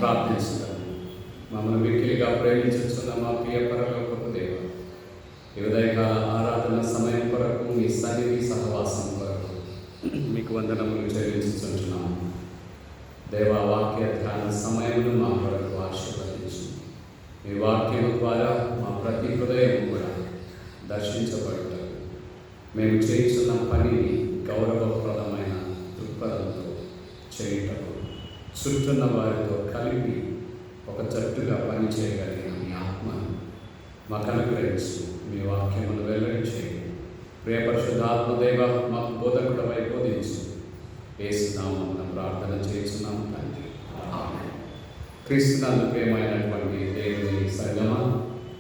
ప్రార్థించుతాను. మమ్మల్ని మిక్కిలిగా ప్రేమించుతున్న మా ప్రియ పరలోకపు దేవ, ఈ ఉదయకాల ఆరాధన సమయం కొరకు మీ సన్నిధి సహవాసం కొరకు మీకు వందనములు చెల్లించుతున్నాము. దేవ, వాక్య ధ్యాన సమయమును మా కొరకు ఆశీర్వదించు. మీ వాక్యం ద్వారా మా ప్రతి హృదయం కూడా దర్శించబడతారు. మేము చేస్తున్న పనిని గౌరవప్రదమైన దృక్పథంతో చేయటము, చుట్టూన్న వారితో కలిపి ఒక జట్టుగా పని చేయగలిగిన మీ ఆత్మను మాకు అనుగ్రహించు. మీ వాక్యమును వెల్లడి చేయండి. ప్రియ పరిశుద్ధాత్మదేవ, మాకు బోధకుడవై బోధించు. యేసునామమున ప్రార్థన చేస్తున్నాము తండ్రి, ఆమేన్. క్రీస్తునందు ప్రియమైనటువంటి దేవుని సంగమా,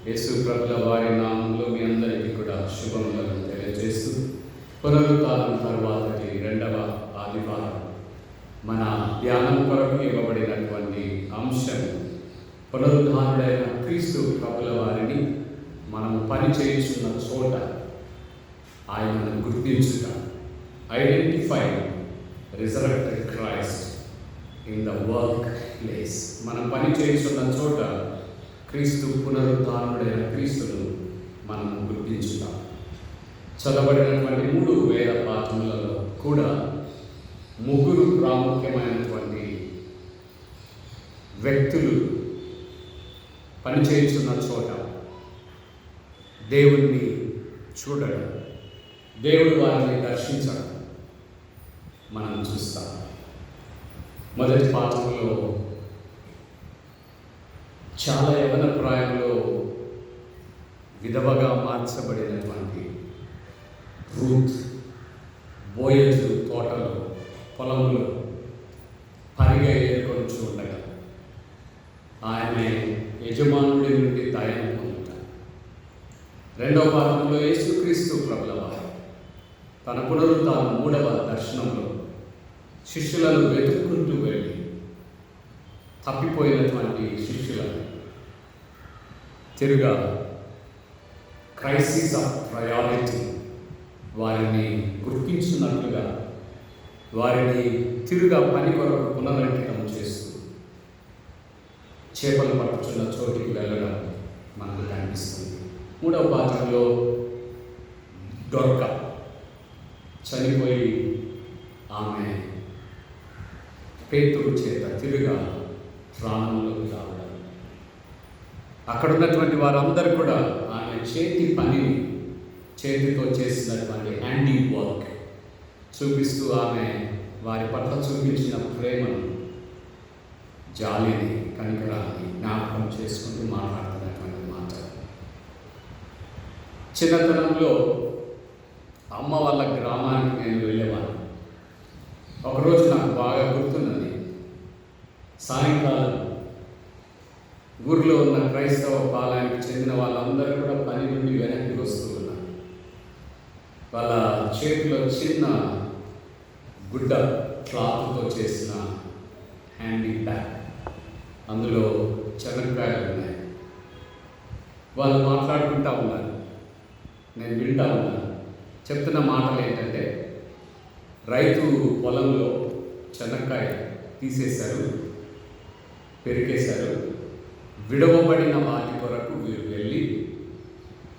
యేసు ప్రభుల వారి నామంలో మీ అందరికీ కూడా శుభములను తెలియజేస్తూ, పునరుత్థానం తరువాతటి రెండవ ఆదివారం మన ధ్యానం కొరకు ఇవ్వబడినటువంటి అంశం పునరుద్ధానుడైన క్రీస్తు ప్రభుల వారిని మనము పని చేస్తున్న చోట ఆయనను గుర్తించుట. Identify resurrected Christ in the work place. మనం పని చేస్తున్న చోట క్రీస్తు పునరుద్ధానుడైన క్రీస్తును మనం గుర్తించుతాం. చదవబడినటువంటి 3 వేద పాఠములలో కూడా 3 ప్రాముఖ్యమైనటువంటి వ్యక్తులు పనిచేస్తున్న చోట దేవుణ్ణి చూడడం, దేవుడు వారిని దర్శించడం మనం చూస్తాం. మొదటి పాఠంలో చాలా యవన ప్రాయంలో విధవగా మార్చబడినటువంటి రూత్ బోయజు తోటలో పొలంలో పరిగె ఏర్కొని ఉండగా ఆయన యజమానుడి నుండి దయను పొందుతారు. రెండవ పాఠంలో యేసుక్రీస్తు ప్రభుల వారు తన పునరుత్థాన 3వ దర్శనంలో శిష్యులను వెతుక్కుంటూ వెళ్ళి తప్పిపోయినటువంటి శిష్యులను తిరుగా క్రైసిస్ ఆఫ్ ప్రయారిటీ వారిని గుర్తించినట్లుగా వారిని తిరుగా పని కొరకు పునరంకితం చేస్తూ చేపలు పట్టుచున్న చోటికి వెళ్ళడం మనకు కనిపిస్తుంది. 3వ పాఠంలో దొరక చనిపోయి ఆమె పేతురు చేత తిరుగా ప్రాణంలోకి రావడం, అక్కడ ఉన్నటువంటి వారందరూ కూడా ఆమె చేతి పనిని, చేతితో చేసినటువంటి హ్యాండీ వర్క్ చూపిస్తూ ఆమె వారి పట్ల చూపించిన ప్రేమను, జాలిని, కనికరాన్ని జ్ఞాపకం చేసుకుంటూ మాట్లాడుతున్నటువంటి మాట. చిన్నతనంలో అమ్మ వాళ్ళ గ్రామానికి నేను వెళ్ళేవాడిని. ఒకరోజు నాకు బాగా గుర్తున్నది. సాయంకాలం ఊరిలో ఉన్న క్రైస్తవ పాలనకి చెందిన వాళ్ళందరూ కూడా పని నుండి వెనక్కి వస్తూ ఉన్నారు. వాళ్ళ చేతిలో చిన్న గుడ్డ క్లాత్తో చేసిన హ్యాండీ బ్యాగ్, అందులో చెనక్కాయలు ఉన్నాయి. వాళ్ళు మాట్లాడుకుంటూ ఉన్నారు, నేను వింటూ ఉన్నాను. చెప్తున్న మాటలు ఏంటంటే, రైతు పొలంలో చెనక్కాయ తీసేశారు, పెరిగేశారు. విడవబడిన వాటి కొరకు వీరు వెళ్ళి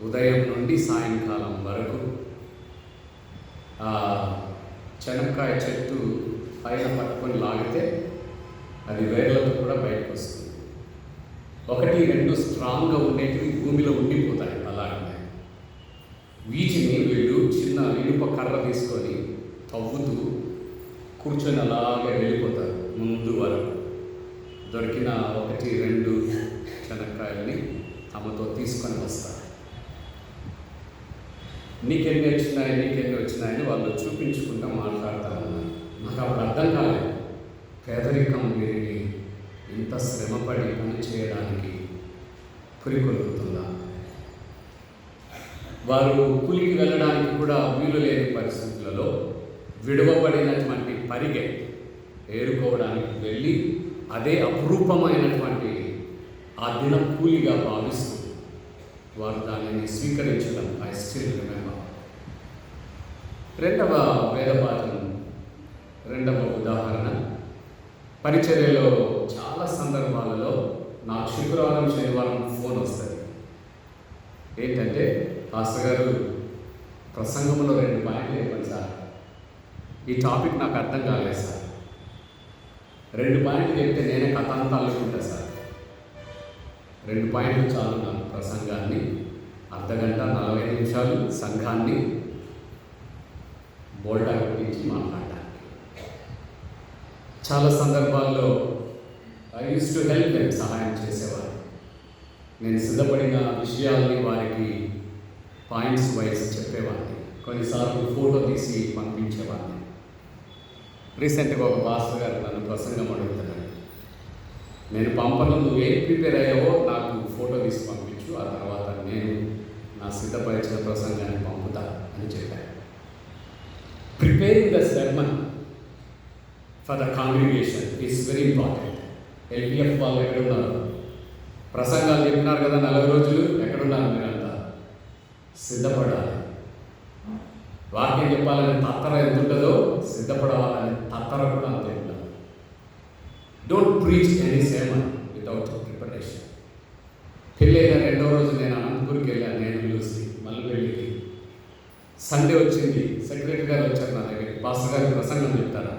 ఉదయం నుండి సాయంకాలం వరకు ఆ చెనక్కాయ చెట్టు పైన పట్టుకొని లాగితే అది వేర్లతో కూడా బయటకు వస్తుంది. 1-2 స్ట్రాంగ్గా ఉండేటివి భూమిలో ఉండిపోతాయి. అలాగే వీటిని వీళ్ళు చిన్న ఇనుప కర్ర తీసుకొని తవ్వుతూ కూర్చొని అలాగే వెళ్ళిపోతారు. ముందు వరకు దొరికిన 1-2 చెనక్కాయల్ని తమతో తీసుకొని వస్తారు. నీకెన్ని వచ్చినాయని వాళ్ళు చూపించుకుంటూ మాట్లాడుతూ ఉన్నారు. నాకు అప్పుడు అర్థం కాలేదు, పేదరికం వీరిని ఇంత శ్రమపడి పని చేయడానికి పురికొల్పుతుందా? వారు కూలికి వెళ్ళడానికి కూడా వీలు లేని పరిస్థితులలో విడవబడినటువంటి పరిగె ఏరుకోవడానికి వెళ్ళి అదే అపురూపమైనటువంటి ఆ దినం కూలిగా భావిస్తూ వారు దానిని స్వీకరించడం ఐ స్టిల్ రిమెంబర్. రెండవ వేదపాఠం, రెండవ ఉదాహరణ, పరిచర్యలో చాలా సందర్భాలు శుక్రవారం శనివారం ఫోన్ వస్తుంది. ఏంటంటే, పాస్టర్ గారు ప్రసంగంలో 2 పాయింట్లు చెప్పండి సార్, ఈ టాపిక్ నాకు అర్థం కాలేదు సార్, 2 పాయింట్లు చెప్తే నేనే కథ అంతా అల్లుకుంటా సార్, 2 పాయింట్లు చాలు నాకు ప్రసంగాన్ని అర్ధగంట 40 నిమిషాలు సంఘాన్ని బోల్టా గురించి మాట్లాడడానికి. చాలా సందర్భాల్లో I use to help them, సహాయం చేసేవారు. నేను సిద్ధపడిన విషయాల్ని వారికి పాయింట్స్ వైజ్ చెప్పేవాడిని. కొన్నిసార్లు ఫోటో తీసి పంపించేవాడిని. రీసెంట్గా ఒక పాస్టర్ గారు నన్ను ప్రసంగం అడుగుతున్నాడు. నేను పంపను, నువ్వు ఏం ప్రిపేర్ అయ్యావో నాకు ఫోటో తీసి పంపించు, ఆ తర్వాత నేను నా సిద్ధపరిచిన ప్రసంగాన్ని పంపుతా అని చెప్పాను. Preparing the sermon for the congregation is very important. LPF వాళ్ళు ఎక్కడున్నారు? ప్రసంగాలు చెప్పినారు కదా 40 రోజులు, ఎక్కడున్నారు మీరంతా? సిద్ధపడాలి. వాక్యం చెప్పాలని తత్తర ఎంత ఉంటుందో సిద్ధపడాలని తత్తర కూడా అంతే ఉండాలి. Don't preach any sermon without preparation. పెళ్ళైన 2వ రోజు నేను అనంతపూర్కి వెళ్ళాను, నేను చూసి మల్లెపల్లికి. సండే వచ్చింది, సెక్రటరీ గారు వచ్చారు నా దగ్గరికి, పాస్టర్ గారికి ప్రసంగం చెప్తారా?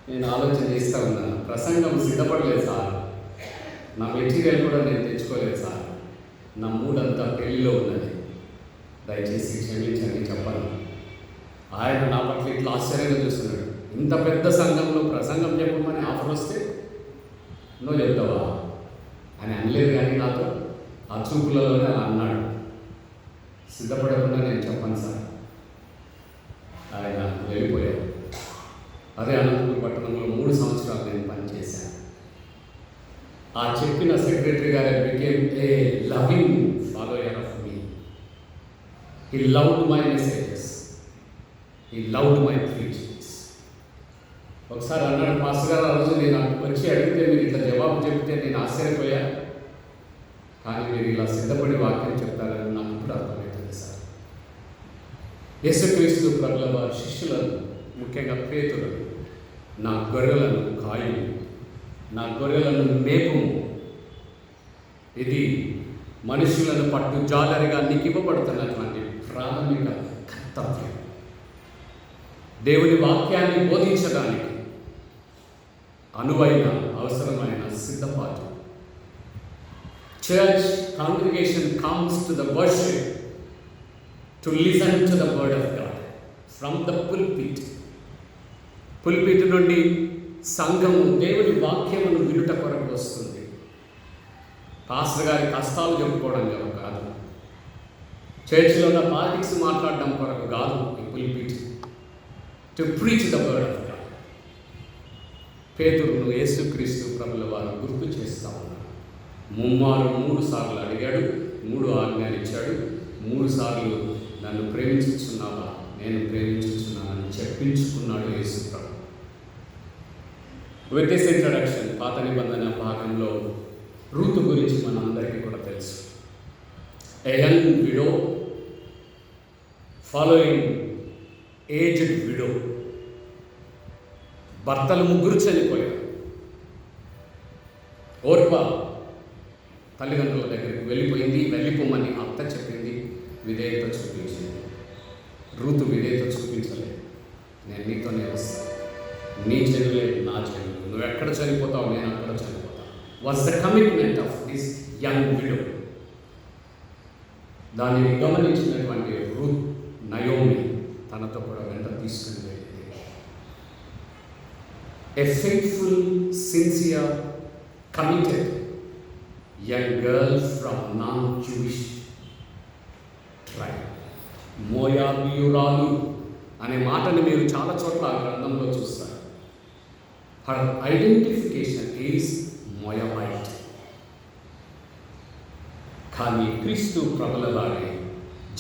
నేను ఆలోచన చేస్తూ ఉన్నాను, ప్రసంగం సిద్ధపడలేదు సార్, నా మెటీరియల్ కూడా నేను తెచ్చుకోలేదు సార్, నా మూడంతా పెళ్ళిలో ఉన్నది, దయచేసి క్షమించండి చెప్పాలి. ఆయన నా పట్ల ఇట్లా ఆశ్చర్యంగా చూస్తున్నాడు. ఇంత పెద్ద సంఘంలో ప్రసంగం చెప్పమని ఆఫర్ వస్తే నువ్వు చెప్తావా అని అనలేదు, కానీ నాతో ఆ చూపులలోనే అలా అన్నాడు. సిద్ధపడకుండా నేను చెప్పను సార్. ఆయన వెళ్ళిపోయాడు. అదే అనంతపురం పట్టణంలో 3 సంవత్సరాలు నేను పనిచేశాను. ఆ చెప్పిన సెక్రటరీ గారు became a loving follower of me. He loved my messages, he loved my preachings. ఒకసారి అన్నాడు, పాస్టర్ గారు ఆ రోజు నేను వచ్చి అడిగితే మీరు ఇట్లా జవాబు చెప్తే నేను ఆశ్చర్యపోయా, కానీ మీరు ఇలా సిద్ధపడి వాక్యం చెప్తారని నాకు ఇప్పుడు అర్థమవుతుంది సార్. యేసుక్రీస్తు ప్రభుల వారి శిష్యులను, ముఖ్యంగా పేతురును, నా గొర్రెలను కాయుము, నా గొర్రెలను మేపుము. ఇది మనుషులను పట్టు జాలరిగా నీకు ఇవ్వబడుతున్నటువంటి ప్రాథమిక కర్తవ్యం. దేవుని వాక్యాన్ని బోధించడానికి అనువైన అవసరమైన సిద్ధపాటు. Church congregation comes to the worship to listen to the word of God from the pulpit. Pulpit నుండి సంఘము దేవుని వాక్యమును వినుట కొరకు వస్తుంది. పాస్టర్ గారి కష్టాలు చెప్పుకోవడం కాదు, చర్చిలో ఉన్న పాలిటిక్స్ మాట్లాడడం కొరకు కాదు. ఈ pulpit to preach the word of God. పేతురును యేసుక్రీస్తు ప్రభుల వారు గుర్తు చేస్తా ఉన్నారు. 3 సార్లు అడిగాడు, 3 ఆజ్ఞలు ఇచ్చాడు. 3 సార్లు నన్ను ప్రేమించుచున్నావా, నేను ప్రేమించుచున్నానని చెప్పించుకున్నాడు యేసు ప్రభు. విత్ దిస్ ఇంట్రడక్షన్, పాత నిబంధన భాగంలో రూతు గురించి మనందరికీ కూడా తెలుసు. A young widow following aged widow. భర్తలు 3 చనిపోయారు. ఓర్ప తల్లిదండ్రుల దగ్గరికి వెళ్ళిపోయింది. వెళ్ళిపోమని అత్త చెప్పింది, విధేయత చూపించింది. రూతు విధేయత చూపించలేదు. నేను నీతోనే వస్తాను, నీ చెరువులే నా చెరువులు, నువ్వు ఎక్కడ చనిపోతావు నేను అక్కడ చనిపోతాను. Was the commitment of this young widow. దానిని గమనించినటువంటి రూత్ నయోమి తనతో కూడా వెంట తీసుకుని వెళ్ళింది. A faithful, sincere, committed young girl from non Jewish tribe. మోయాబీయురాలు అనే మాటని మీరు చాలా చోట్ల ఆ గ్రంథంలో చూస్తారు. Her identification is Moabite. కానీ క్రీస్తు ప్రభుల వారి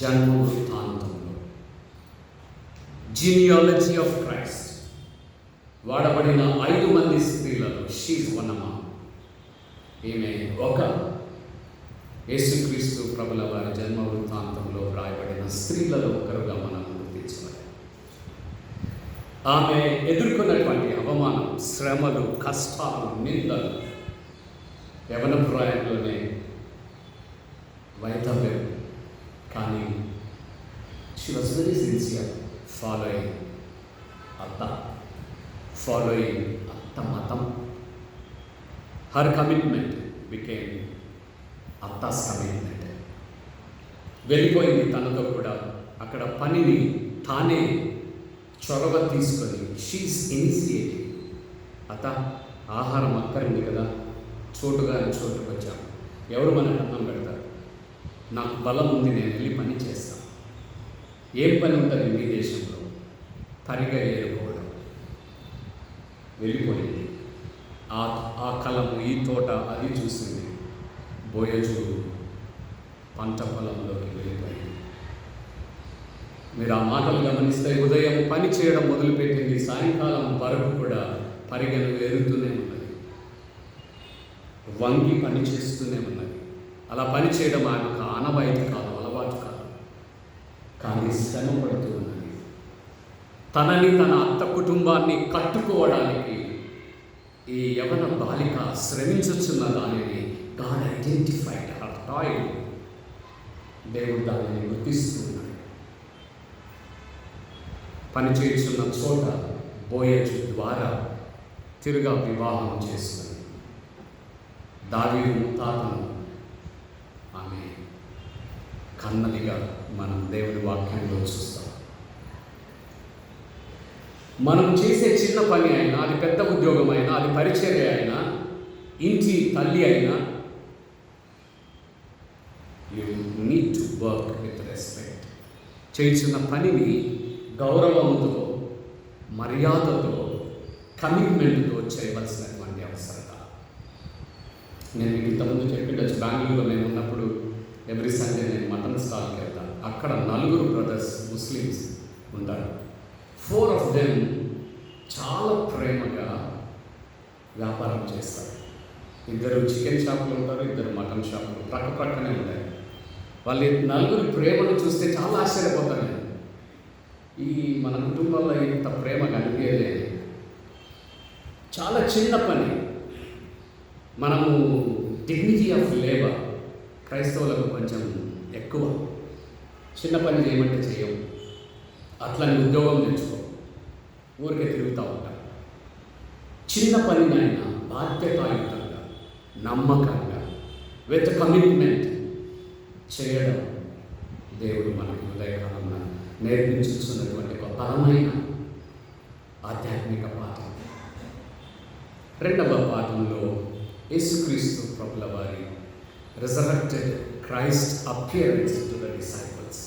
జన్మ వృత్తాంతంలో, జీనియాలజీ ఆఫ్ క్రైస్ట్ వాడబడిన 5 మంది స్త్రీలలో షీజ్ వన్ అమాంగ్. ఈమె ఒక యేసుక్రీస్తు ప్రభుల వారి జన్మ వృత్తాంతంలో వ్రాయబడిన స్త్రీలలో ఒకరుగా మనం గుర్తించవాలి. ఆమె ఎదుర్కొన్నటువంటి అవమానం, శ్రమలు, కష్టాలు, నిందలు యవన ప్రాయంలోనే వైధవ్యం, కానీ she was very sincere following అత్త మతం. హర్ కమిట్మెంట్ బికేమ్ అత్తాస్ కమిట్మెంట్. వెళ్ళిపోయింది తనతో కూడా. అక్కడ పనిని తానే చొరవ తీసుకొని షీస్ ఇనిషియేటివ్. అత్త, ఆహారం అక్కరుంది కదా, చోటుకు వచ్చాం, ఎవరు మనకు అన్నం పెడతారు? నాకు బలం ఉంది, నేను వెళ్ళి పని చేస్తాను. ఏం పని ఉంటుంది మీ దేశంలో? పరిగ ఏరుకోవడం. వెళ్ళిపోయింది. ఆ కలము, ఈ తోట, అది చూసింది. బోయజు పంట పొలంలోకి వెళ్ళిపోయింది. మీరు ఆ మాటలు గమనిస్తే ఉదయం పని చేయడం మొదలుపెట్టింది, సాయంకాలం వరకు కూడా పరిగెను ఎరుగుతూనే ఉన్నది, వంగి పని చేస్తూనే ఉన్నది. అలా పని చేయడం ఆమెకు ఆనవాయితీ కాదు, అలవాటు కాదు, కానీ శ్రమ పడుతూ ఉన్నది. తనని, తన అత్త కుటుంబాన్ని కట్టుకోవడానికి ఈ యవన బాలిక శ్రమించుచున్న దానిని గాడ్ ఐడెంటిఫైడ్ హర్ టాయిల్. దేవుడు దానిని గుర్తిస్తున్నాడు. పని చేస్తున్న చోట బోయజు ద్వారా తిరుగా వివాహం చేసుకుని దావీదు తాతను ఆమె కన్నదిగా మనం దేవుని వాక్యంలో చూస్తాం. మనం చేసే చిన్న పని అయినా, అది పెద్ద ఉద్యోగం అయినా, అది పరిచర్య అయినా, ఇంటి తల్లి అయినా, you need to work with respect. చేసిన పనిని గౌరవంతో, మర్యాదతో, కమిట్మెంట్తో చేయవలసినటువంటి అవసరం. నేను మీకు ఇంతకుముందు చెప్పిండొచ్చు, బెంగళూరులో మేము ఉన్నప్పుడు ఎవ్రీ సండే నేను మటన్ స్టాల్కి వెళ్తాను. అక్కడ 4 బ్రదర్స్ ముస్లిమ్స్ ఉంటారు. 4 of them చాలా ప్రేమగా వ్యాపారం చేస్తారు. 2 చికెన్ షాపులు ఉంటారు, 2 మటన్ షాపులు ప్రక్కనే ఉంటాయి. వాళ్ళ 4 ప్రేమను చూస్తే చాలా ఆశ్చర్యపోతాను నేను. ఈ మన కుటుంబంలో ఇంత ప్రేమ కనిపించలేదు. చాలా చిన్న పని. మనము డిగ్నిటీ ఆఫ్ లేబర్ క్రైస్తవులకు కొంచెం ఎక్కువ. చిన్న పని చేయమంటే చేయం. అట్లని ఉద్యోగం తెచ్చుకో, ఊరికే తిరుగుతూ ఉంటాం. చిన్న పనినైనా బాధ్యతాయుతంగా, నమ్మకంగా, విత్ కమిట్మెంట్ చేయడం దేవుడు మనకు ఉదయకాలంలో నేర్పించుతున్నటువంటి ఒక బలమైన ఆధ్యాత్మిక పాఠం. 2వ పాఠంలో యేసుక్రీస్తు ప్రభుల వారి resurrected Christ appearance to the disciples.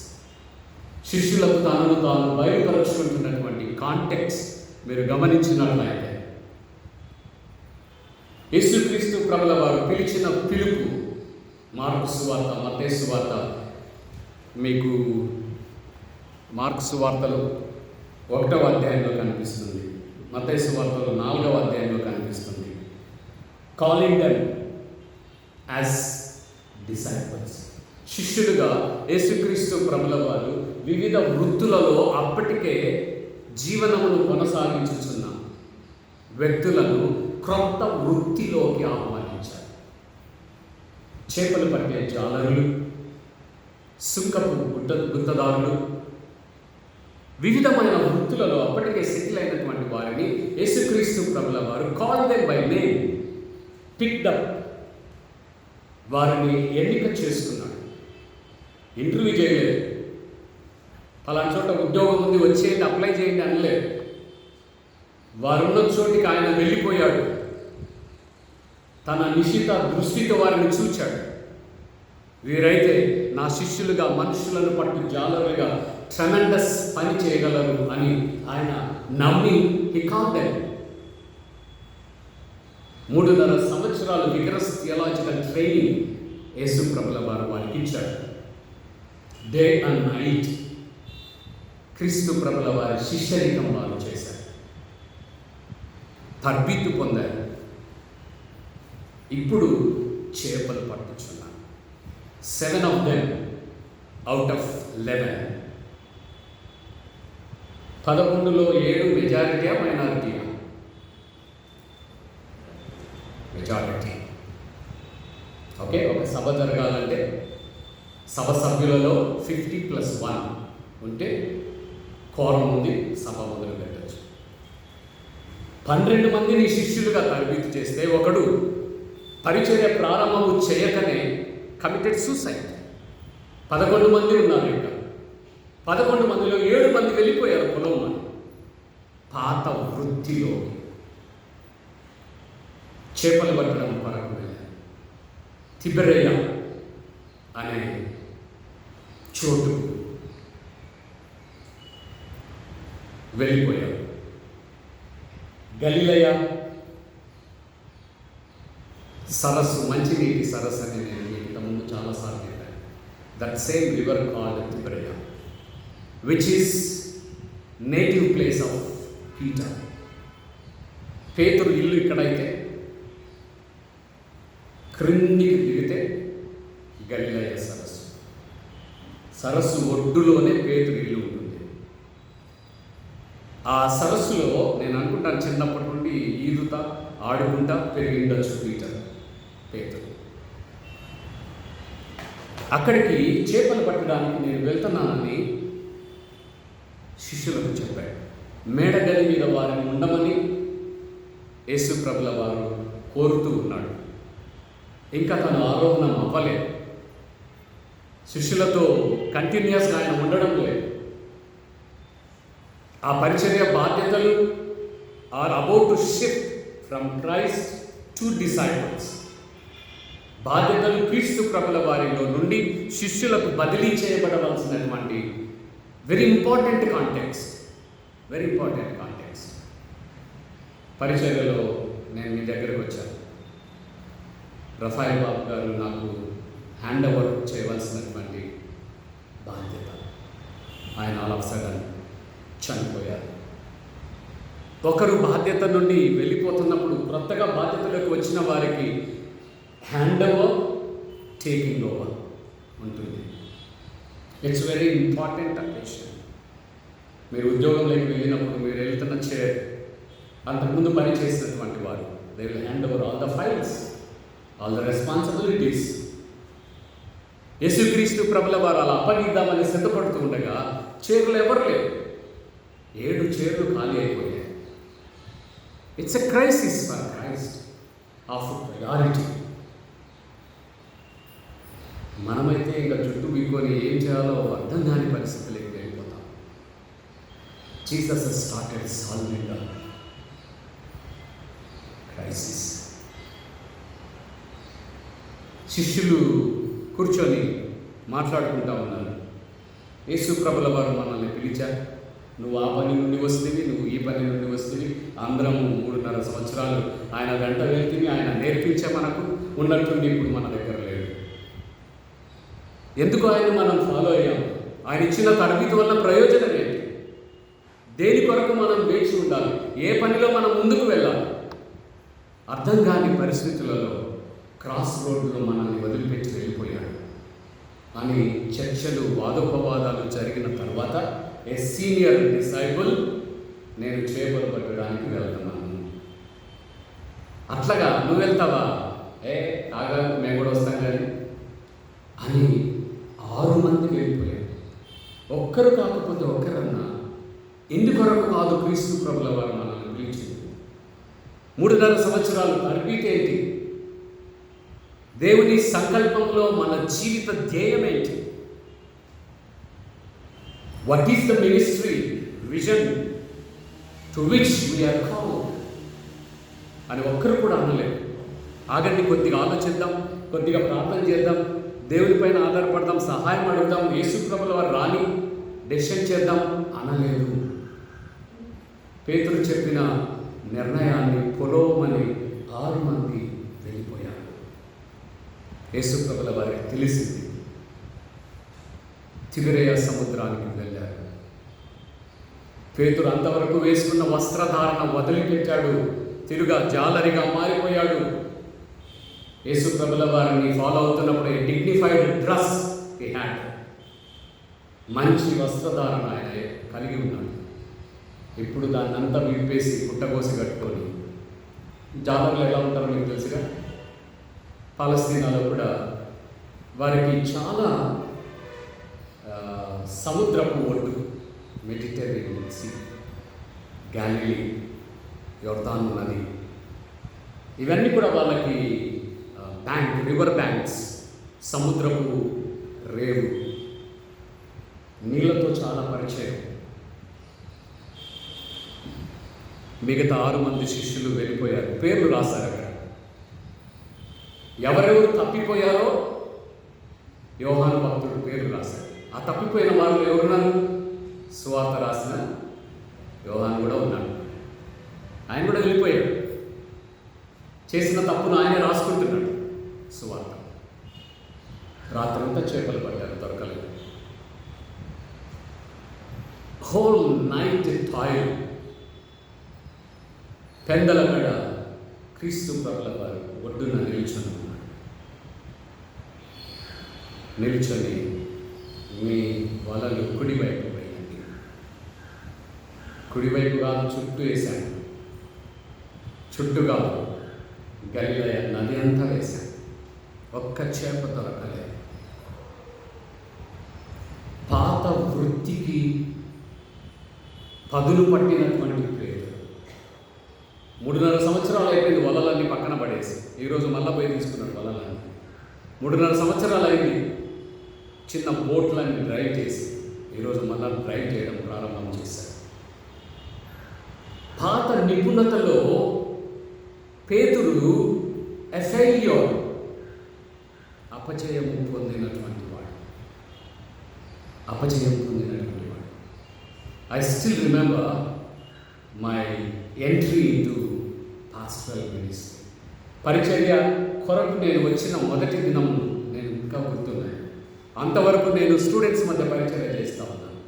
శిష్యులకు తాను బయలుపరుచుకుంటున్నటువంటి కాంటెక్స్ట్ మీరు గమనించినట్లయితే, యేసుక్రీస్తు ప్రభుల వారు పిలిచిన పిలుపు మార్కు సువార్త, మత్తయి సువార్త, మీకు మార్కు సువార్తలో 1వ అధ్యాయంలో కనిపిస్తుంది, మత్తయి సువార్తలో 4వ అధ్యాయంలో కనిపిస్తుంది. Calling them as disciples. శిష్యులుగా యేసుక్రీస్తు ప్రభుల వారు వివిధ వృత్తులలో అప్పటికే జీవనమును కొనసాగించుచున్న వ్యక్తులను క్రొత్త వృత్తిలోకి ఆహ్వానించారు. చేపలు పట్టే జాలరులు, సుంకపు గుత్తదారులు, వివిధమైన వృత్తులలో అప్పటికే సెటిల్ అయినటువంటి వారిని యేసుక్రీస్తు ప్రభుల వారు call them by name, picked up, వారిని ఎన్నిక చేసుకున్నాడు. ఇంటర్వ్యూ చేయలేదు. పలానా చోట ఉద్యోగం ఉంది, వచ్చేయండి, అప్లై చేయండి అనలేదు. వారున్న చోటికి ఆయన వెళ్ళిపోయాడు. తన నిశిత దృష్టితో వారిని చూచాడు. వీరైతే నా శిష్యులుగా, మనుషులను పట్టు జాలరులుగా ట్రెమెండస్ పని చేయగలరు అని ఆయన నమ్మి హి కాల్డ్ దెమ్. 3.5 సంవత్సరాలు విగరస్ థియాలజికల్ ట్రైనింగ్ యేసు ప్రభుల వారు వారికి ఇచ్చాడు. డే అండ్ నైట్ క్రీస్తు ప్రభుల వారి శిష్యరికం వారు చేశారు. తర్బీతు పొందారు. ఇప్పుడు చేపలు పట్టుచున్నారు. 7 of them out of 11. 11లో 7 మెజారిటీయా, మైనారిటీయా? మెజారిటీ. ఓకే, ఒక సభ జరగాలంటే సభ సభ్యులలో 50+1 ఉంటే కోరం ఉంది, సభ మొదలు పెట్టచ్చు. 12 మందిని శిష్యులుగా తరబితి చేస్తే ఒకడు పరిచర్య ప్రారంభము చేయకనే కమిటెడ్ సూసైడ్. 11 మంది ఉన్నారు. ఇంకా 11 మందిలో 7 మంది వెళ్ళిపోయారు పొలం అని. పాత వృత్తిలో చేపలు పట్టడం కొరకు వెళ్ళారు. తిబెరయ అనే చోటు వెళ్ళిపోయారు. గలిలయ సరస్సు, మంచినీటి సరస్సు అని నేను ఇంతకుముందు చాలాసార్లు చెప్పాను. That same river called Tiberias, which is native place of Peter. పేతురు ఇల్లు ఇక్కడైతే, క్రిందికి దిగితే గలిలయ సరస్సు. సరస్సు ఒడ్డులోనే పేతురు ఇల్లు ఉంటుంది. ఆ సరస్సులో నేను అనుకుంటాను చిన్నప్పటి నుండి ఈదుతా ఆడుకుంటా పెరిగి ఉండొచ్చు పేతురు. అక్కడికి చేపలు పట్టడానికి నేను వెళ్తున్నానని శిష్యులకు చెప్పాడు. మేడగది మీద వారిని ఉండమని యేసు ప్రభుల వారు కోరుతూ ఉన్నాడు. ఇంకా తను ఆరోహణం అవ్వలేదు. శిష్యులతో కంటిన్యూస్గా ఆయన ఉండడం లేదు. ఆ పరిచర్య బాధ్యతలు are about to shift from Christ to disciples. బాధ్యతలు క్రీస్తు ప్రభుల వారిలో నుండి శిష్యులకు బదిలీ చేయబడవలసినటువంటి వెరీ ఇంపార్టెంట్ కాంటెక్స్ట్. పరిచర్యలో నేను మీ దగ్గరకు వచ్చాను. రఫాయల్ బాబు గారు నాకు హ్యాండ్ ఓవర్ చేయవలసినటువంటి బాధ్యత. ఆయన ఆల్ ఆఫ్ సడన్ చనిపోయారు. ఒకరు బాధ్యత నుండి వెళ్ళిపోతున్నప్పుడు కొత్తగా బాధ్యతలోకి వచ్చిన వారికి హ్యాండ్ ఓవర్, టేకింగ్ ఓవర్ ఉంటుంది. It's very important occasion. మీరు ఉద్యోగంలోకి వెళ్ళినప్పుడు మీరు వెళ్తున్న చైర్ అంతకుముందు పని చేసినటువంటి వారు they will hand over all the files, all the responsibilities. యేసుక్రీస్తు ప్రభుల వారు అలా అప్పగిద్దామని సిద్ధపడుతూ ఉండగా చైర్లు ఎవరు లేరు. 7 చైర్లు ఖాళీ అయిపోయాయి. It's a crisis for Christ of priority. మనమైతే ఇంకా చుట్టూ బిక్కొని ఏం చేయాలో అర్థం కాని పరిస్థితులకి వెళ్ళిపోతాం. Jesus started solving the crisis. శిష్యులు కూర్చొని మాట్లాడుకుంటా ఉన్నారు. యేసు ప్రభుల వారు మనల్ని పిలిచారు. నువ్వు ఆ పని నుండి వస్తేవి, నువ్వు ఈ పని నుండి వస్తేవి. అందరం 3.5 సంవత్సరాలు ఆయన వెంట వెళ్తేవి. ఆయన నేర్పించే మనకు ఉన్నట్టుండి ఇప్పుడు మన దగ్గర లేడు. ఎందుకు ఆయన మనం ఫాలో అయ్యాం? ఆయన ఇచ్చిన తరబితి వల్ల ప్రయోజనం ఏంటి? దేని కొరకు మనం వేచి ఉండాలి? ఏ పనిలో మనం ముందుకు వెళ్ళాలి? అర్థం కాని పరిస్థితులలో క్రాస్ రోడ్లో మనల్ని వదిలిపెట్టి వెళ్ళిపోయాడు. అని చర్చలు, వాదోపవాదాలు జరిగిన తర్వాత ఏ సీనియర్ డిసైపుల్, నేను చేపలు పట్టడానికి వెళ్తున్నాను. అట్లాగా నువ్వు వెళ్తావా? ఆగా మేము కూడా వస్తాం కానీ అని 6 మంది వెళ్ళిపోయారు. ఒక్కరు కాకపోతే ఒక్కరన్నా ఎందుకొరకు కాదు క్రీస్తు ప్రభుల వారు మనల్ని పిలిచింది. 3.5 సంవత్సరాలు తరబితి ఏంటి? దేవుని సంకల్పంలో మన జీవిత ధ్యేయం ఏంటి? What is the ministry vision to which we are called అని ఒక్కరు కూడా అనలేదు. ఆగండి, కొద్దిగా ఆలోచిద్దాం, కొద్దిగా ప్రార్థన చేద్దాం, దేవుని పైన ఆధారపడదాం, సహాయం అడుగుదాం, యేసు ప్రభుల వారు రాని డెసిషన్ చేద్దాం అనలేదు. పేతురు చెప్పిన నిర్ణయాన్ని పొలోమని 6 మంది వెళ్ళిపోయారు. యేసు ప్రభుల వారికి తెలిసింది. తిబెరయ సముద్రానికి వెళ్ళారు. పేతురు అంతవరకు వేసుకున్న వస్త్రధారణ వదిలిపెట్టాడు. తిరుగా జాలరిగా మారిపోయాడు. యేసు ప్రభుల వారిని ఫాలో అవుతున్నప్పుడు డిగ్నిఫైడ్ డ్రెస్ హి హ్యాడ్. మంచి వస్త్రధారణ ఆయన కలిగి ఉన్నాడు. ఇప్పుడు దాన్ని అంతా విప్పేసి పుట్టకోసి కట్టుకొని, జాలర్లు ఎలా ఉంటారో మీకు తెలుసుగా, పాలస్తీనాలో కూడా వారికి చాలా సముద్రపు ఒడ్డు, మెడిటరేనియన్ సీ, గ్యాలిలీ, యోర్దాను నది, ఇవన్నీ కూడా వాళ్ళకి రివర్ బ్యాంక్స్, సముద్రపు రేవు, నీళ్ళతో చాలా పరిచయం. మిగతా 6 మంది శిష్యులు వెళ్ళిపోయారు, పేర్లు రాశారు అక్కడ. ఎవరెవరు తప్పిపోయారో యోహాను భక్తుడు పేర్లు రాశారు. ఆ తప్పిపోయిన వాళ్ళు ఎవరున్నారు? సువార్త రాసిన యోహాను కూడా ఉన్నాడు. ఆయన కూడా వెళ్ళిపోయాడు. చేసిన తప్పును ఆయన రాసుకుంటున్నాడు సువార్త. రాత్రంతా చేపలు పట్టారు, దొరకలేదు. Whole night toil. పెందల కడ క్రీస్తు ప్రభుల వారు ఒడ్డున నిల్చొని ఉన్నాడు. నిల్చొని, మీ వలలు కుడివైపు వేయండి. కుడివైపు కాదు, చుట్టూ వేశాను. చుట్టూగా గలిలయ నది అంతా వేశాను. ఒక్క చేప దొరకలేదు. పాత వృత్తికి పదులు పట్టినటువంటి ప్రేతులు. 3.5 సంవత్సరాలు అయిపోయింది వలలన్నీ పక్కన పడేసి. ఈరోజు మళ్ళా పోయి తీసుకున్నాడు వలలన్నీ. 3.5 సంవత్సరాలు అయింది చిన్న బోట్లన్నీ డ్రైవ్ చేసి. ఈరోజు మళ్ళా డ్రైవ్ చేయడం ప్రారంభం చేశారు. పాత నిపుణతలో పేతురు ఎఫెయిల్యూర్, అపజయం పొందినటువంటి వాడు. I still remember my entry into pastoral ministry. పరిచర్య కొరకు నేను వచ్చిన మొదటి దినం నేను ఇంకా గుర్తున్నాను. అంతవరకు నేను స్టూడెంట్స్ మధ్య పరిచర్య చేస్తూ ఉన్నాను.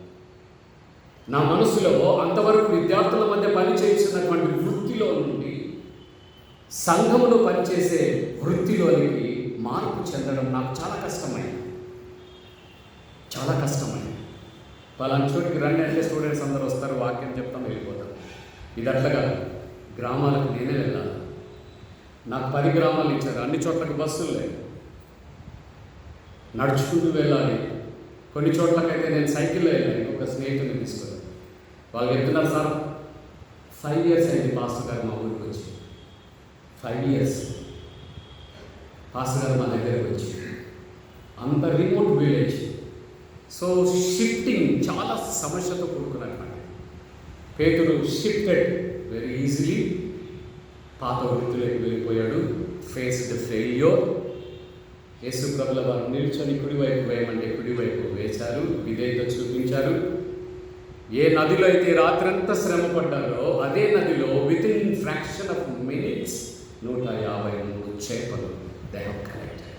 నా మనసులో అంతవరకు విద్యార్థుల మధ్య పనిచేస్తున్నటువంటి వృత్తిలో నుండి సంఘములో పనిచేసే వృత్తిలోనికి మార్పు చెందడం నాకు చాలా కష్టమైంది. పలానా చోటికి రండి అంటే స్టూడెంట్స్ అందరూ వస్తారు, వాక్యం చెప్తాం, వెళ్ళిపోతాం. ఇది అట్లా గ్రామాలకు నేనే వెళ్ళాలి. నాకు 10 గ్రామాలు ఇచ్చారు. అన్ని చోట్లకి బస్సులు లేవు, నడుచుకుంటూ వెళ్ళాలి. కొన్ని చోట్లకైతే నేను సైకిల్లో వెళ్ళాను. ఒక స్నేహితుని తీసుకొని వాళ్ళు చెప్తున్నారు, సార్ 5 years అయింది పాస్టర్ గారు మా ఊరికి వచ్చి. 5 years పాస్టర్ గారు మా దగ్గరకు వచ్చి. అంత రిమోట్ విలేజ్. సో షిఫ్టింగ్ చాలా సమస్యతో కూడుకున్నటువంటి పేతురు షిఫ్టెడ్ వెరీ ఈజీలీ. పాత వృత్తిలోకి వెళ్ళిపోయాడు. Faced failure. యేసు ప్రభుల వారు నిల్చొని కుడివైపు వేయమంటే కుడివైపు వేశారు, విధేయత చూపించారు. ఏ నదిలో అయితే రాత్రంతా శ్రమ పడ్డారో అదే నదిలో వితిన్ ఫ్రాక్షన్ ఆఫ్ మినిట్స్ 153 చేపలు దే హావ్ కలెక్టెడ్.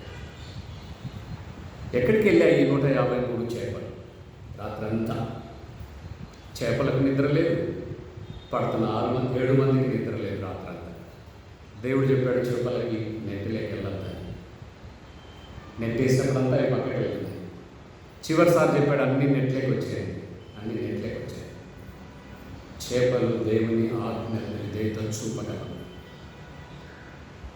ఎక్కడికి వెళ్ళాయి ఈ 153 చేపలు? రాత్రంతా చేపలకు నిద్ర లేదు, పడుతున్న 7 మందికి నిద్ర లేదు రాత్రంతా. దేవుడు చెప్పాడు చేపలకి నెట్టిలోకి వెళ్ళొద్దని. నెట్టేసినప్పుడంతా అవి పక్కకి వెళ్తుంది. చివరిసారి చెప్పాడు అన్ని నెట్లోకి వచ్చాయి. చేపలు దేవుని ఆజ్ఞలను విధేయత చూపగలరు.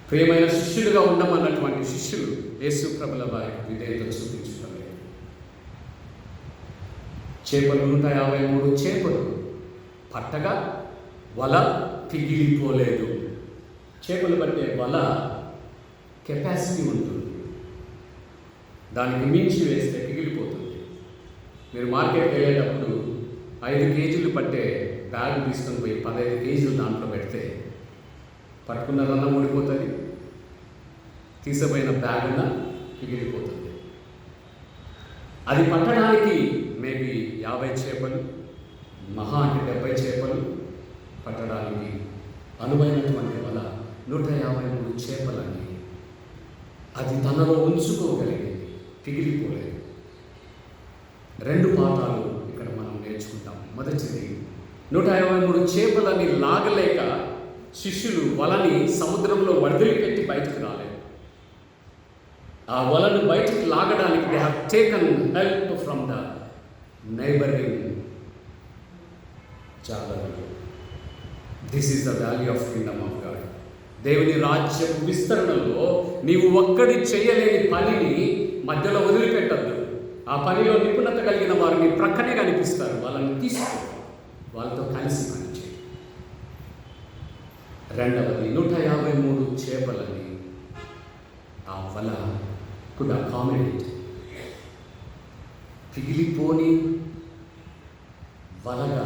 ప్రియమైన శిష్యులుగా ఉండమన్నటువంటి శిష్యులు యేసు ప్రభుల వారికి విధేయత చూపించుకోలేదు. చేపలు 153 చేపలు పట్టగా వల పిగిలిపోలేదు. చేపలు పట్టే వల కెపాసిటీ ఉంటుంది, దానికి మించి వేస్తే పిగిలిపోతుంది. మీరు మార్కెట్కి వెళ్ళేటప్పుడు 5 కేజీలు పట్టే బ్యాగ్ తీసుకొని పోయి 15 కేజీలు దాంట్లో పెడితే పట్టుకున్నదన్నా ఊడిపోతుంది, తీసిపోయిన బ్యాగ్ అన్నా పిగిలిపోతుంది. అది పట్టడానికి మేబీ 50 చేపలు, మహా అంటే 70 చేపలు పట్టడానికి అనువైనటువంటి వల 153 చేపలని అది తనలో ఉంచుకోగలిగింది, పిగిలిపోలేదు. 2 పాఠాలు ఇక్కడ మనం నేర్చుకుంటాం. మొదటిది, 153 చేపలని లాగలేక శిష్యులు వలని సముద్రంలో వదిలిపెట్టి బయటకు రాలేదు. ఆ వలను బయటకు లాగడానికి they have taken help from the neighbouring జాలరీ. This is the value of kingdom of God. దేవుని రాజ్యపు విస్తరణలో నీవు ఒక్కడి చేయలేని పనిని మధ్యలో వదిలిపెట్టద్దు. ఆ పనిలో నిపుణత కలిగిన వారు నీ ప్రక్కనే కనిపిస్తారు, వాళ్ళని తీసుకో, వాళ్ళతో కలిసి పనిచేయి. రెండవది, 153 చేపలని ఆ వల కుడ్ అకామిడేట్. పిగిలిపోని వలగా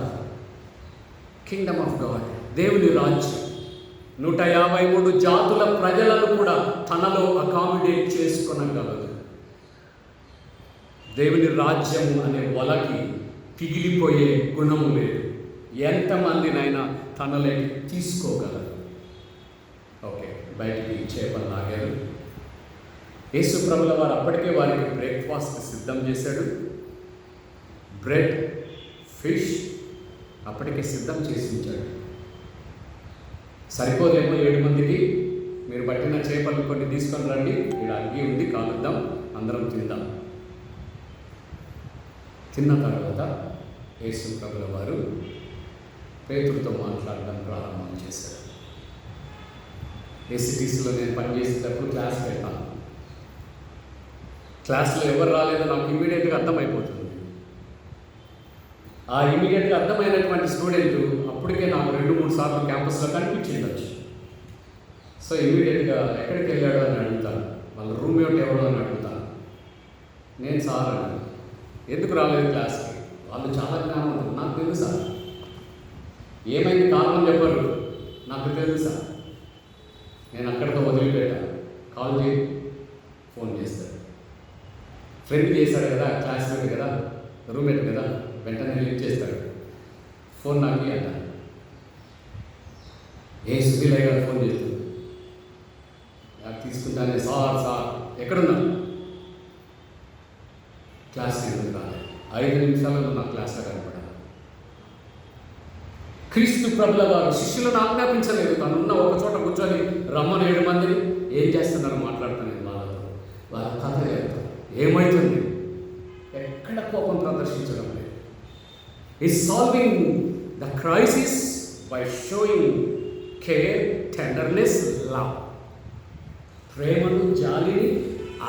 కింగ్డమ్ ఆఫ్ గాడ్, దేవుని రాజ్యం 153 జాతుల ప్రజలను కూడా తనలో అకామిడేట్ చేసుకొనగలదు. దేవుని రాజ్యము అనే వలకి పిగిలిపోయే గుణము లేదు. ఎంతమందినైనా తనలోకి తీసుకోగలరు. ఓకే, బయటికి చేపలు లాగారు. యేసు ప్రభుల వారు అప్పటికే వారికి బ్రేక్ఫాస్ట్ సిద్ధం చేశాడు. బ్రెడ్, ఫిష్ అప్పటికే సిద్ధం చేసి ఉంచాడు. సరిపోదేమో 7 మందికి, మీరు పట్టిన చేపలు కొన్ని తీసుకొని రండి, ఇక్కడ అగ్గి ఉంది, కాలుద్దాం, అందరం తిందాం. తిన్న తర్వాత యేసు ప్రభుల వారు పేతురుతో మాట్లాడడం ప్రారంభం చేశారు. సిటీస్లో నేను పనిచేసేటప్పుడు క్లాస్ పెడతాను. క్లాస్లో ఎవరు రాలేదో నాకు ఇమ్మీడియట్గా అర్థమైపోతుంది. ఆ ఇమ్మీడియట్గా అర్థమైనటువంటి స్టూడెంట్ అప్పటికే నాకు 2-3 సార్లు క్యాంపస్లో కనిపించిండొచ్చు. సో ఇమ్మీడియట్గా ఎక్కడికి వెళ్ళాడు అని అడుగుతాను, వాళ్ళ రూమ్మేట్ ఎవరు అని అడుగుతాను. నేను సార్ అన్నాను, ఎందుకు రాలేదు క్లాస్కి? వాళ్ళు చాలా జ్ఞానం ఉంటుంది, నాకు తెలుసా. ఏమైంది కారణం చెప్పరు, నాకు తెలుసా. నేను అక్కడితో వదిలిపెట్టాను. కాల్ చేయి, ఫోన్ చేస్తాడు. ఫ్రెండ్ చేశాడు కదా, క్లాస్మేట్ కదా, రూమ్మేట్ కదా, వెంటనే లిఫ్ట్ చేస్తాడు. ఫోన్ నాకు అంటాను. సుధీలయ్య గారు ఫోన్ చేస్తాడు. నాకు తీసుకుంటానే, సార్ సార్ ఎక్కడున్నాను? క్లాస్ ఎందుకు రాలేదు? 5 నిమిషాలలో నా క్లాస్లో కనపడాలి. క్రీస్తు ప్రభుల వారు శిష్యులను ఆజ్ఞాపించలేదు, తనున్న ఒక చోట కూర్చొని రమ్మని 7 మందిని. ఏం చేస్తున్నారు మాట్లాడుతాను వాళ్ళతో, వాళ్ళ కథ చెప్తాను. ఏమవుతుంది? ఎక్కడ కోపం ప్రదర్శించడం లేదు. Is solving the crisis by sowing care, tenderness, love. ప్రేమను, జాలిని,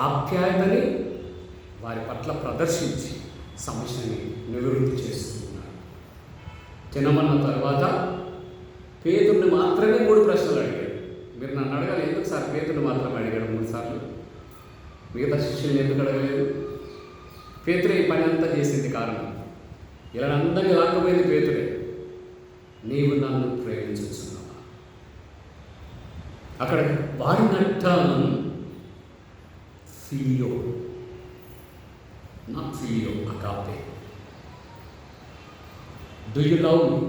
ఆప్యాయతని వారి పట్ల ప్రదర్శించి సమస్యని నివృత్తి చేస్తున్నారు. తినమన్న తర్వాత పేతుడిని మాత్రమే 3 ప్రశ్నలు అడిగాడు. మీరు నన్ను అడగాలి, ఎందుకు సార్ పేతుడిని మాత్రమే అడిగాడు 3 సార్లు? మిగతా శిష్యుల్ని ఎందుకు అడగలేదు? పేతురే ఈ పని అంతా చేసింది కారణం. ఇలా అందరినీ లాక్కపోయింది పేతురే. నీవు నన్ను ప్రేమించుచున్నావా? అక్కడ వాడినట్ట ఫిలియో, నాట్ ఫిలియో, అగాపే. Do you love me?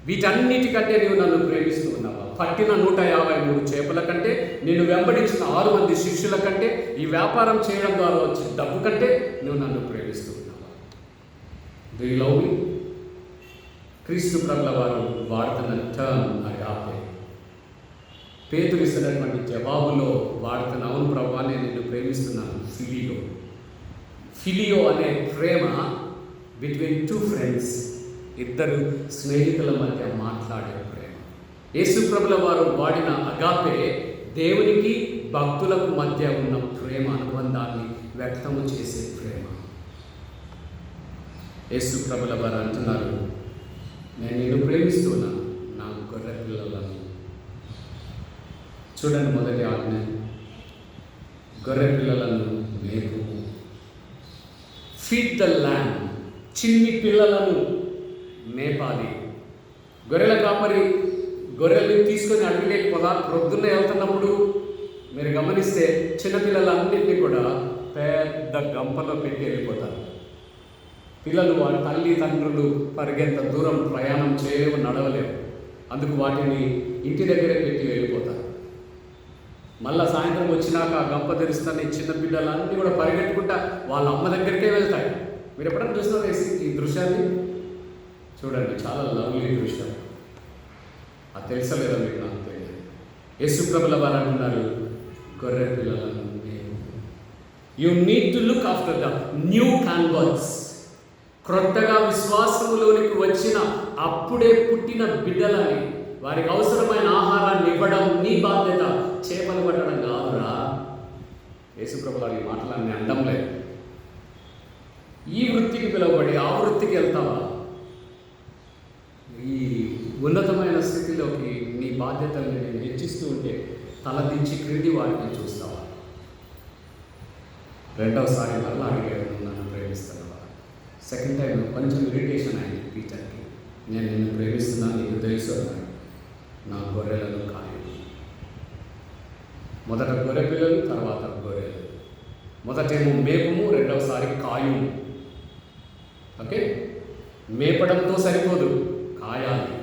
వీటన్నిటికంటే నీవు నన్ను ప్రేమిస్తూ ఉన్నావా? పట్టిన 153 చేపల కంటే, నేను వెంబడించిన 6 మంది శిష్యుల కంటే, ఈ వ్యాపారం చేయడం ద్వారా వచ్చే డబ్బు కంటే నువ్వు నన్ను ప్రేమిస్తూ ఉన్నావా? డు యు లవ్ మీ? క్రీస్తు ప్రభుల వారు వాడుతున్న టర్మ్ అగాపే. పేతురు ఇస్తున్నటువంటి జవాబులో వాడుతున్న, అవును ప్రభువా నేను నిన్ను ప్రేమిస్తున్నాను, ఫిలియో. ఫిలియో అనే ప్రేమ బిట్వీన్ 2 ఫ్రెండ్స్, 2 స్నేహితుల మధ్య మాట్లాడే ప్రేమ. యేసు ప్రభుల వారు వాడిన అగాపే దేవునికి భక్తులకు మధ్య ఉన్న ప్రేమ అనుబంధాన్ని వ్యక్తము చేసే ప్రేమ. యేసు ప్రభుల వారు అంటున్నారు, నేను నిన్ను ప్రేమిస్తున్నాను, నా గొర్రె పిల్లలను. చూడండి, మొదటి ఆజ్ఞ, గొర్రె పిల్లలను మేపు. ఫీడ్ ద ల్యాండ్, చిన్ని పిల్లలను మేపాలి. గొర్రెల కాపరి గొర్రెల్ని తీసుకొని అడవిలోకి ప్రొద్దున్న వెళ్తున్నప్పుడు మీరు గమనిస్తే చిన్నపిల్లలన్నింటినీ కూడా పెద్ద గంపలో పెట్టి వెళ్ళిపోతారు. పిల్లలు వారి తల్లిదండ్రులు పరిగెంత దూరం ప్రయాణం చేయలేవు, నడవలేవు. అందుకు వాటిని ఇంటి దగ్గరే పెట్టి వెళ్ళిపోతారు. మళ్ళీ సాయంత్రం వచ్చినాక ఆ గంప తెరుస్తాను, చిన్న బిడ్డలన్నీ కూడా పరిగెట్టుకుంటా వాళ్ళ అమ్మ దగ్గరికే వెళ్తాయి. మీరు ఎప్పుడైనా చూస్తున్నారు ఈ దృశ్యాన్ని? చూడండి, చాలా లవ్లీ దృశ్యం. అది తెలుసలేదా మీకు? నాకు తెలియదు. యేసు ప్రభుల వారు అంటున్నారు, గొర్రె పిల్లలను you need to look after the new converts. క్రొత్తగా విశ్వాసములోనికి వచ్చిన అప్పుడే పుట్టిన బిడ్డలని వారికి అవసరమైన ఆహారాన్ని ఇవ్వడం నీ బాధ్యత. చేపలు పట్టడం కాదురా. యేసుప్రభు వారి మాటలన్నీ అనడం లేదు. ఈ వృత్తికి పిలువబడి ఆ వృత్తికి వెళ్తావా? ఈ ఉన్నతమైన స్థితిలోకి నీ బాధ్యతల్ని నేను హెచ్చిస్తూ ఉంటే తలదించి క్రింది వాటిని చూస్తావా? రెండవసారి మరలా అడిగాడు, నన్ను ప్రేమిస్తున్నావా? సెకండ్ టైం కొంచెం ఇరిటేషన్ అయింది పీటర్కి. నేను నిన్ను ప్రేమిస్తున్నాను, నీకు తెలుసు అన్నాడు. నా గొర్రెలను కాయు. మొదట గొర్రె పిల్లలు, తర్వాత గొర్రెలు. మొదటేమో మేపము, రెండవసారి కాయు. ఓకే, మేపడంతో సరిపోదు, కాయాలి.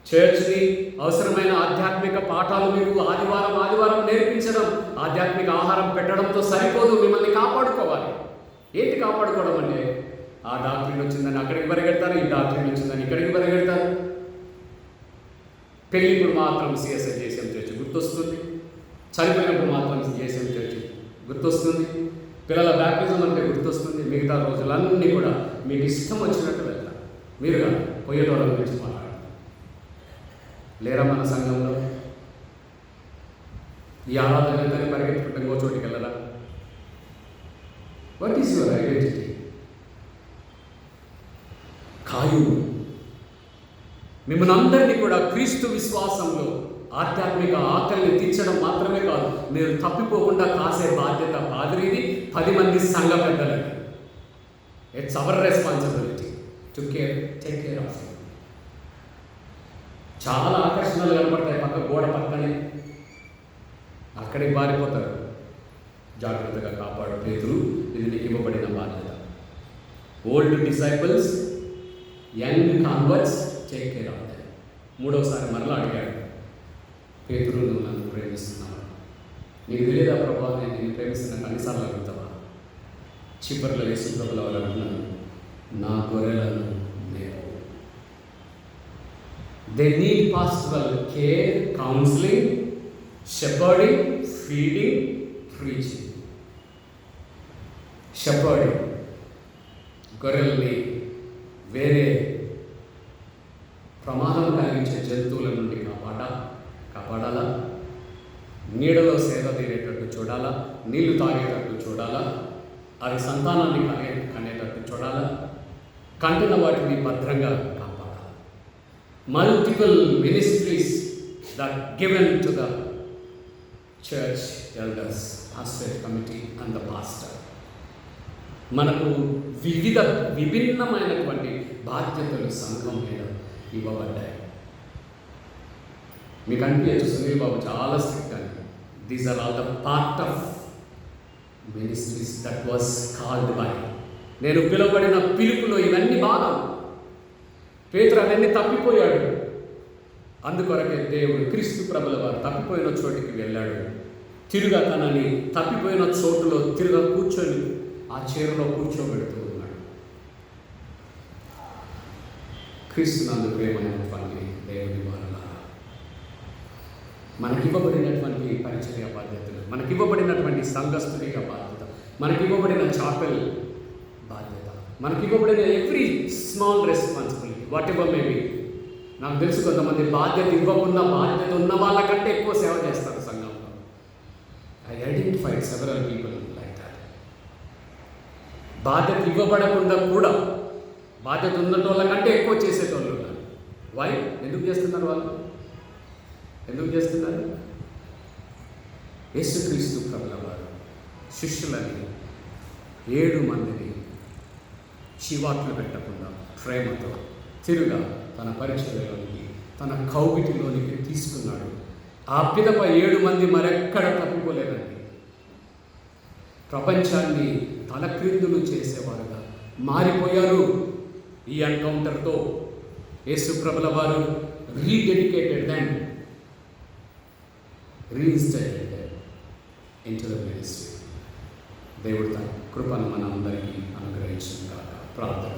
చర్చ్ని అవసరమైన ఆధ్యాత్మిక పాఠాలు మీకు ఆదివారం నేర్పించడం, ఆధ్యాత్మిక ఆహారం పెట్టడంతో సరిపోదు. మిమ్మల్ని కాపాడుకోవాలి. ఏంటి కాపాడుకోవడం అంటే, ఆ డాక్టరీని వచ్చిందని అక్కడికి పరిగెడతారు, ఈ డాక్టరీని వచ్చిందని ఇక్కడికి పరిగెడతారు. పెళ్ళిప్పుడు మాత్రం సిఎస్ఐ జేసీఎం చర్చ్ గుర్తొస్తుంది, చనిపోయినప్పుడు మాత్రం జేసీఎం చర్చ్ గుర్తొస్తుంది, పిల్లల బ్యాప్టిజం అంటే గుర్తొస్తుంది. మిగతా రోజులన్నీ కూడా మీకు ఇష్టం వచ్చినట్టు వెళ్తారు. మీరు కాదు, పోయేటోళ్ళ గురించి మాట్లాడారు. లేరా మన సంఘంలో ఈ ఆరాధన పరిగెత్తుకుంటే ఇంకో చోటికి వెళ్ళరా? What is your identity? కాయు. మిమ్మల్ని అందరినీ కూడా క్రీస్తు విశ్వాసంలో ఆధ్యాత్మిక ఆకలిని తీర్చడం మాత్రమే కాదు, మీరు తప్పిపోకుండా కాసే బాధ్యత పాదిరిది, 10 మంది సంఘ పెద్దలది. It's our responsibility to take care of. చాలా ఆకర్షణలు కనపడతాయి పక్క గోడ పక్కనే, అక్కడికి బారిపోతారు. జాగ్రత్తగా కాపాడు పేతురు, ఇది నీకు ఇవ్వబడిన బాధ్యత. Old disciples, young converts, take care of them. మూడవసారి మరలా అడిగాడు, పేతురు నువ్వు నన్ను ప్రేమిస్తున్నావు? నీకు తెలియదా ప్రభా నేను నిన్ను ప్రేమిస్తున్నాను అన్నిసార్లు అడుగుతావా? చివరిలో యేసుప్రభుల వారు అంటున్నాను, నా గొర్రెలను మేపు. They need pastoral care, counselling, shepherding, feeding, preaching. Shepherding, గొర్రెల్ని వేరే ప్రమాదం కలిగించే జంతువుల నుండి కాపాడాలా, నీడలో సేద తీరేటట్టు చూడాలా, నీళ్లు తాగేటట్టు చూడాలా, అవి సంతానాన్ని కనేటట్టు చూడాలా, కంటున్న వాటిని భద్రంగా కాపాడాలి. Multiple ministries that given to the church elders, pastorate committee and the pastor. మనకు విభిన్నమైనటువంటి బాధ్యతలు సంఘం మీద ఇవ్వబడ్డాయి. మీకు అనిపించచ్చు సునీల్ బాబు చాలా స్ట్రిక్ట్ అని. These are all the part of ministries that was called by. నేను పిలువబడిన పిలుపులో ఇవన్నీ భాగం. పేతురు అవన్నీ తప్పిపోయాడు. అందుకొరకే దేవుడు క్రీస్తు ప్రభుల వారు తప్పిపోయిన చోటికి వెళ్ళాడు. తిరుగా తనని తప్పిపోయిన చోటులో తిరుగా కూర్చొని ఆ చీరలో కూర్చోబెడుతూ ఉన్నాడు. క్రీస్తునందు ప్రేమైనటువంటి దేవుని వారలారా, మనకివ్వబడినటువంటి పరిచర్య బాధ్యతలు, మనకివ్వబడినటువంటి సంఘస్థునిక బాధ్యత, మనకివ్వబడిన చాపెల్ బాధ్యత, మనకివ్వబడిన every small responsibility whatever may be. నాకు తెలుసు కొంతమంది బాధ్యత ఇవ్వకుండా బాధ్యత ఉన్న వాళ్ళకంటే ఎక్కువ సేవ చేస్తారు సంఘంలో. I identified several people like that. బాధ్యత ఇవ్వబడకుండా కూడా బాధ్యత ఉన్నటోళ్ళ కంటే ఎక్కువ చేసేటోళ్ళు ఉన్నారు. వై? ఎందుకు చేస్తున్నారు వాళ్ళు? ఎందుకు చేస్తున్నారు? యేసుక్రీస్తు ప్రభుల వారు శిష్యులని 7 మందిని చివాట్లు పెట్టకుండా ప్రేమతో తిరుగా తన పరిచర్యలోనికి, తన కౌగిటిలోనికి తీసుకున్నాడు. ఆ పిదప 7 మంది మరెక్కడ తప్పిపోలేదండి. ప్రపంచాన్ని తలక్రిందులు చేసేవారుగా మారిపోయారు. ఈ ఎన్కౌంటర్తో యేసు ప్రభుల వారు rededicated them, reinstalled them into the ministry. దేవుడు తన కృపను మనందరికీ అనుగ్రహించిన కాక. ప్రార్థన.